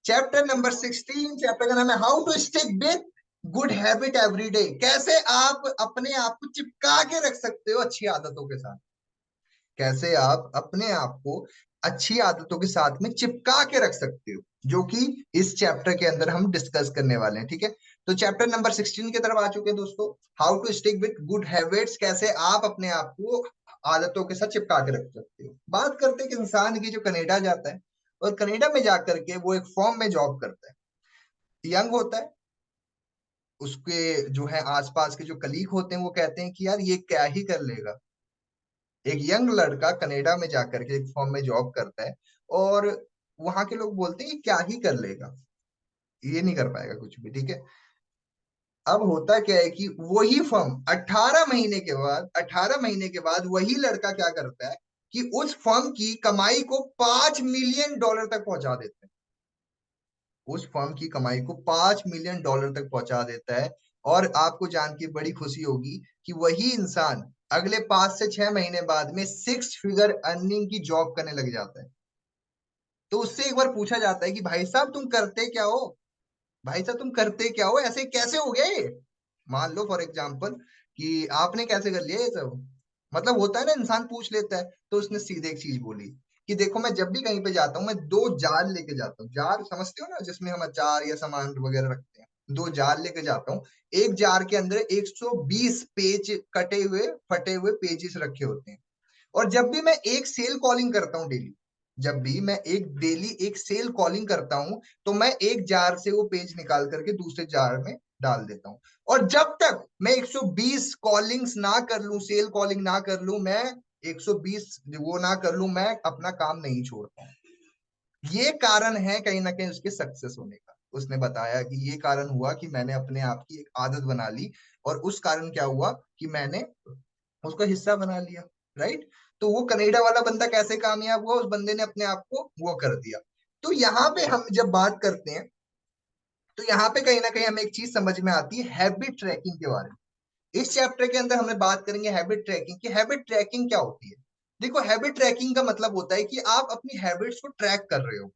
Chapter number 16, chapter का नाम है how to stick with good habit every day. कैसे आप अपने आप को चिपका के रख सकते हो अच्छी आदतों के साथ। कैसे आप अपने आप को अच्छी आदतों के साथ में चिपका के रख सकते हो, जो कि इस चैप्टर के अंदर हम डिस्कस करने वाले हैं। ठीक है, तो चैप्टर नंबर 16 की तरफ आ चुके हैं दोस्तों। How to stick with good habits, कैसे आप अपने आप को आदतों के साथ चिपका के रख सकते हो। बात करते हैं कि इंसान की जो कनाडा जाता है और कनाडा में जाकर के वो एक फॉर्म में जॉब करता है, यंग होता है, उसके जो है आसपास के जो कलीग होते हैं वो कहते हैं कि यार ये क्या ही कर लेगा। एक यंग लड़का कनाडा में जाकर के एक फॉर्म में जॉब करता है और वहां के लोग बोलते हैं ये क्या ही कर लेगा, ये नहीं कर पाएगा कुछ भी। ठीक है, अब होता क्या है कि वही फर्म 18 महीने के बाद वही लड़का क्या करता है कि उस फर्म की कमाई को $5 मिलियन तक पहुंचा देता है। उस फर्म की कमाई को $5 मिलियन तक पहुंचा देता है। और आपको जान के बड़ी खुशी होगी कि वही इंसान अगले 5 से 6 महीने बाद में 6 फिगर अर्निंग की जॉब करने लग जाता है। तो उससे एक बार पूछा जाता है कि भाई साहब तुम करते क्या हो, भाई साहब तुम करते क्या हो, ऐसे कैसे हो गया ये। मान लो फॉर एग्जाम्पल कि आपने कैसे कर लिया ये सब, मतलब होता है ना, इंसान पूछ लेता है। तो उसने सीधे एक चीज बोली कि देखो मैं जब भी कहीं पे जाता हूँ मैं 2 जार लेके जाता हूँ। जार समझते हो ना, जिसमें हम अचार या सामान वगैरह रखते हैं। 2 जार लेके जाता हूँ। एक जार के अंदर 120 पेज कटे हुए फटे हुए पेजेस रखे होते हैं। और जब भी मैं एक सेल कॉलिंग करता हूँ डेली, जब भी मैं एक सेल कॉलिंग करता हूँ, तो मैं एक जार से वो पेज निकाल करके दूसरे जार में डाल देता हूँ। और जब तक मैं 120 कॉलिंग्स ना कर लूं, सेल कॉलिंग ना कर लूं, मैं 120 वो ना कर लूं, मैं अपना काम नहीं छोड़ता हूं। ये कारण है कहीं ना कहीं उसके सक्सेस होने का। उसने बताया कि ये कारण हुआ कि मैंने अपने आप की एक आदत बना ली, और उस कारण क्या हुआ कि मैंने उसका हिस्सा बना लिया। राइट, तो वो कनाडा वाला बंदा कैसे कामयाब हुआ, उस बंदे ने अपने आप को वो कर दिया। तो यहाँ पे हम जब बात करते हैं तो यहाँ पे कहीं ना कहीं हमें एक चीज समझ में आती है हैबिट ट्रैकिंग के बारे में। इस चैप्टर के अंदर हमें बात करेंगे हैबिट ट्रैकिंग की। हैबिट ट्रैकिंग क्या होती है। देखो, हैबिट ट्रैकिंग का मतलब होता है कि आप अपनी हैबिट्स को ट्रैक कर रहे हो,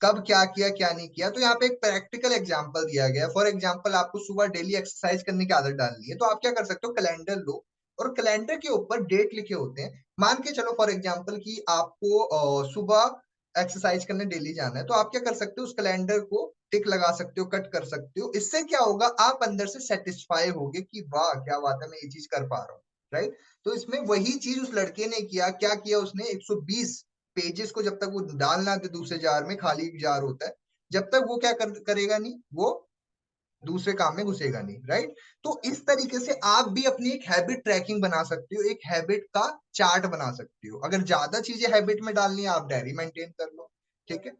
कब क्या किया क्या नहीं किया। तो यहाँ पे एक प्रैक्टिकल एग्जांपल दिया गया है। फॉर एग्जांपल, आपको सुबह डेली एक्सरसाइज करने की आदत डालनी है, तो आप क्या कर सकते हो, कैलेंडर लो और कैलेंडर के ऊपर डेट लिखे होते हैं। मान के चलो फॉर एग्जांपल कि आपको सुबह एक्सरसाइज करने डेली जाना है, तो आप क्या कर सकते हो, उस कैलेंडर को टिक लगा सकते हो, कट कर सकते हो। इससे क्या होगा, आप अंदर से सेटिस्फाई होगे कि वाह क्या बात है, मैं ये चीज कर पा रहा हूँ। राइट, तो इसमें वही चीज उस लड़के ने किया। क्या किया उसने, 120 पेजेस को जब तक वो डालना तो दूसरे जार में, खाली एक जार होता है, जब तक वो क्या करेगा नहीं, वो दूसरे काम में घुसेगा नहीं। राइट, तो इस तरीके से आप भी अपनी एक हैबिट ट्रैकिंग बना सकते हो, एक हैबिट का चार्ट बना सकते हो। अगर ज्यादा चीजें हैबिट में डालनी है, आप डायरी मेंटेन कर लो। ठीक है,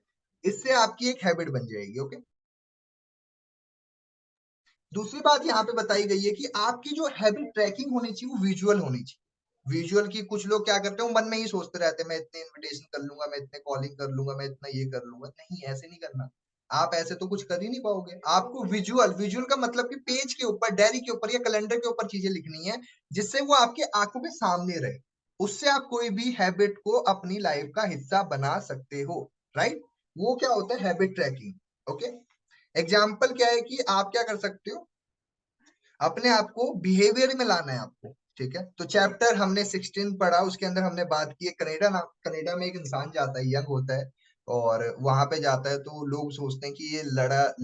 इससे आपकी एक हैबिट बन जाएगी। ओके, दूसरी बात यहाँ पे बताई गई है कि आपकी जो हैबिट ट्रैकिंग होनी चाहिए वो विजुअल होनी चाहिए। विजुअल की कुछ लोग क्या करते हैं, मन में ही सोचते रहते हैं मैं इतने इनविटेशन कर लूंगा, मैं इतने कॉलिंग कर लूंगा, मैं इतना ये कर लूंगा। नहीं, ऐसे नहीं करना। आप ऐसे तो कुछ कर ही नहीं पाओगे। आपको विजुअल, विजुअल का मतलब कि पेज के ऊपर, डायरी के ऊपर या कैलेंडर के ऊपर चीजें लिखनी है, जिससे वो आपके आंखों के सामने रहे। उससे आप कोई भी हैबिट को अपनी लाइफ का हिस्सा बना सकते हो। राइट, वो क्या होता है हैबिट ट्रैकिंग। ओके, एग्जाम्पल क्या है कि आप क्या कर सकते हो, अपने आप को बिहेवियर में लाना है आपको। ठीक है, तो चैप्टर हमने 16 पढ़ा, उसके अंदर हमने बात की है कनाडा ना, कनाडा में एक इंसान जाता है, यंग होता है, और वहां पे जाता है तो लोग सोचते हैं कि ये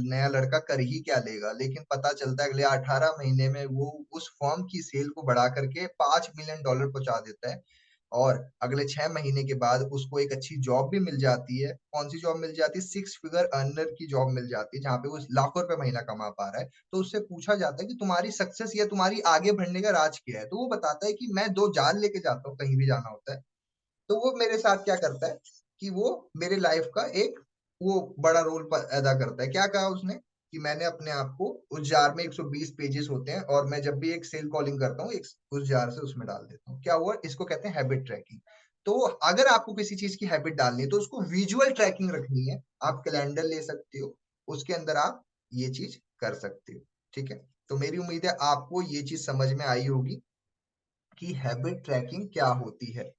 नया लड़का कर ही क्या लेगा। लेकिन पता चलता है अगले 18 महीने में वो उस फर्म की सेल को बढ़ा करके $5 मिलियन पहुंचा देता है। और अगले 6 महीने के बाद उसको एक अच्छी जॉब भी मिल जाती है। कौन सी जॉब मिल जाती है, 6 फिगर अर्नर की जॉब मिल जाती है, जहाँ पे वो लाखों रुपए महीना कमा पा रहा है। तो उससे पूछा जाता है कि तुम्हारी सक्सेस या तुम्हारी आगे बढ़ने का राज क्या है। तो वो बताता है कि मैं 2 जार लेके जाता हूँ कहीं भी जाना होता है। तो वो मेरे साथ क्या करता है कि वो मेरे लाइफ का एक वो बड़ा रोल अदा करता है। क्या कहा उसने कि मैंने अपने आप को उस जार में 120 पेजेस होते हैं, और मैं जब भी एक सेल कॉलिंग करता हूँ उस जार से उसमें डाल देता हूँ। क्या हुआ, इसको कहते हैं हैबिट ट्रैकिंग। तो अगर आपको किसी चीज की हैबिट डालनी है तो उसको विजुअल ट्रैकिंग रखनी है। आप कैलेंडर ले सकते हो, उसके अंदर आप ये चीज कर सकते हो। ठीक है, तो मेरी उम्मीद है आपको ये चीज समझ में आई होगी कि हैबिट ट्रैकिंग क्या होती है।